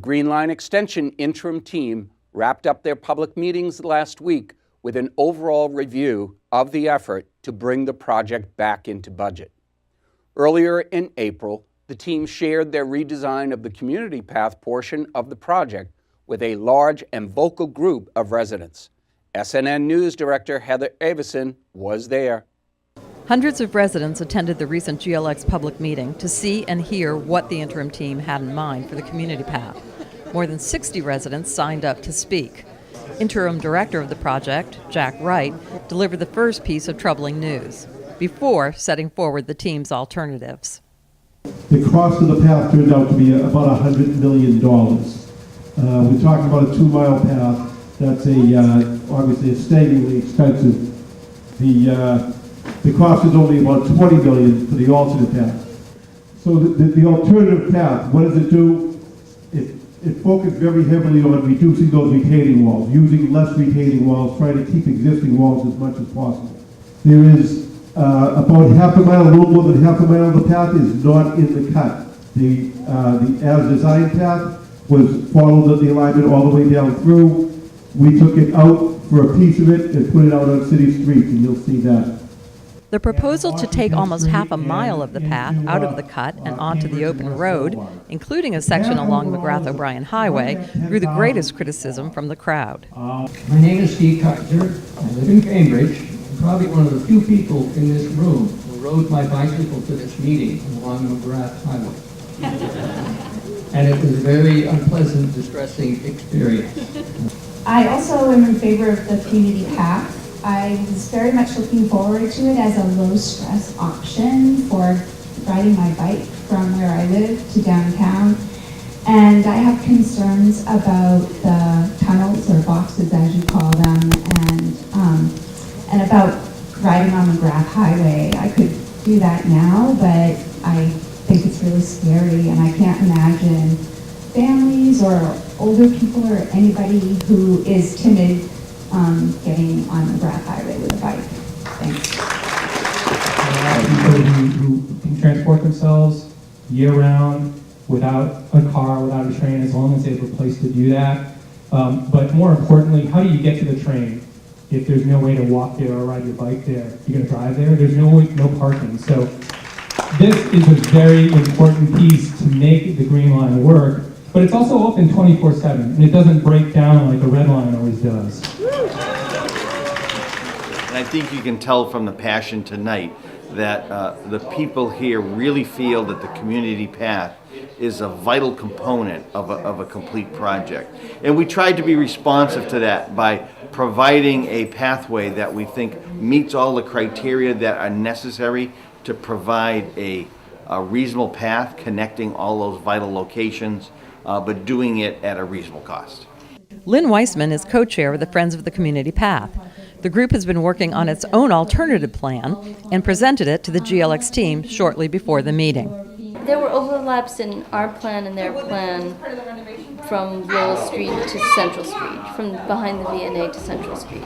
Green Line Extension interim team wrapped up their public meetings last week with an overall review of the effort to bring the project back into budget. Earlier in April, the team shared their redesign of the community path portion of the project with a large and vocal group of residents. SNN News Director Heather Avison was there. Hundreds of residents attended the recent GLX public meeting to see and hear what the interim team had in mind for the community path. More than 60 residents signed up to speak. Interim director of the project, Jack Wright, delivered the first piece of troubling news before setting forward the team's alternatives. The cost of the path turned out to be about $100 million. We're talking about a 2-mile path. That's obviously staggeringly expensive. The cost is only about $20 million for the alternate path. So the alternative path, what does it do? It focused very heavily on reducing those retaining walls, using less retaining walls, trying to keep existing walls as much as possible. There is about half a mile, a little more than half a mile of the path is not in the cut. The as-designed path was followed the alignment all the way down through. We took it out for a piece of it and put it out on city streets, and you'll see that. The proposal to take almost half a mile of the path out of the cut and onto the open road, including a section along McGrath-O'Brien Highway, drew the greatest criticism from the crowd. My name is Steve Kaiser. I live in Cambridge. I'm probably one of the few people in this room who rode my bicycle to this meeting along McGrath Highway. And it was a very unpleasant, distressing experience. I also am in favor of the community path. I was very much looking forward to it as a low-stress option for riding my bike from where I live to downtown. And I have concerns about the tunnels, or boxes as you call them, and about riding on McGrath Highway. I could do that now, but I think it's really scary, and I can't imagine families or older people or anybody who is timid getting on the McGrath Highway with a bike. Thanks. People who can transport themselves year-round without a car, without a train, as long as they have a place to do that. But more importantly, how do you get to the train if there's no way to walk there or ride your bike there? You're going to drive there? There's no parking. So this is a very important piece to make the Green Line work. But it's also open 24/7, and it doesn't break down like the Red Line always does. And I think you can tell from the passion tonight that the people here really feel that the community path is a vital component of a complete project. And we tried to be responsive to that by providing a pathway that we think meets all the criteria that are necessary to provide a reasonable path connecting all those vital locations, but doing it at a reasonable cost. Lynn Weissman is co-chair of the Friends of the Community Path. The group has been working on its own alternative plan and presented it to the GLX team shortly before the meeting. There were overlaps in our plan and their plan from Lowell Street to Central Street, from behind the V&A to Central Street.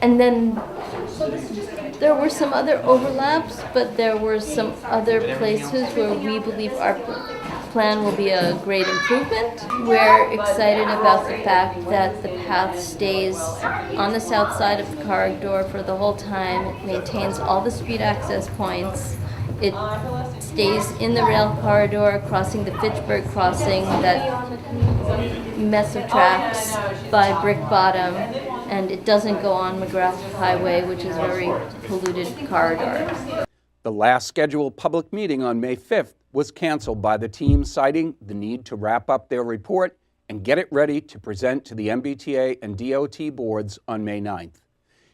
And then there were some other overlaps, but there were some other places where we believe our plan will be a great improvement. We're excited about the fact that the path stays on the south side of the corridor for the whole time. It maintains all the street access points. It stays in the rail corridor, crossing the Fitchburg crossing, that mess of tracks by Brick Bottom, and it doesn't go on McGrath Highway, which is a very polluted corridor. The last scheduled public meeting on May 5th was canceled by the team, citing the need to wrap up their report and get it ready to present to the MBTA and DOT boards on May 9th.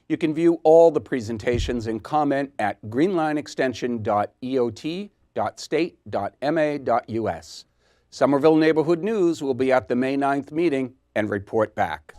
You can view all the presentations and comment at greenlineextension.eot.state.ma.us. Somerville Neighborhood News will be at the May 9th meeting and report back.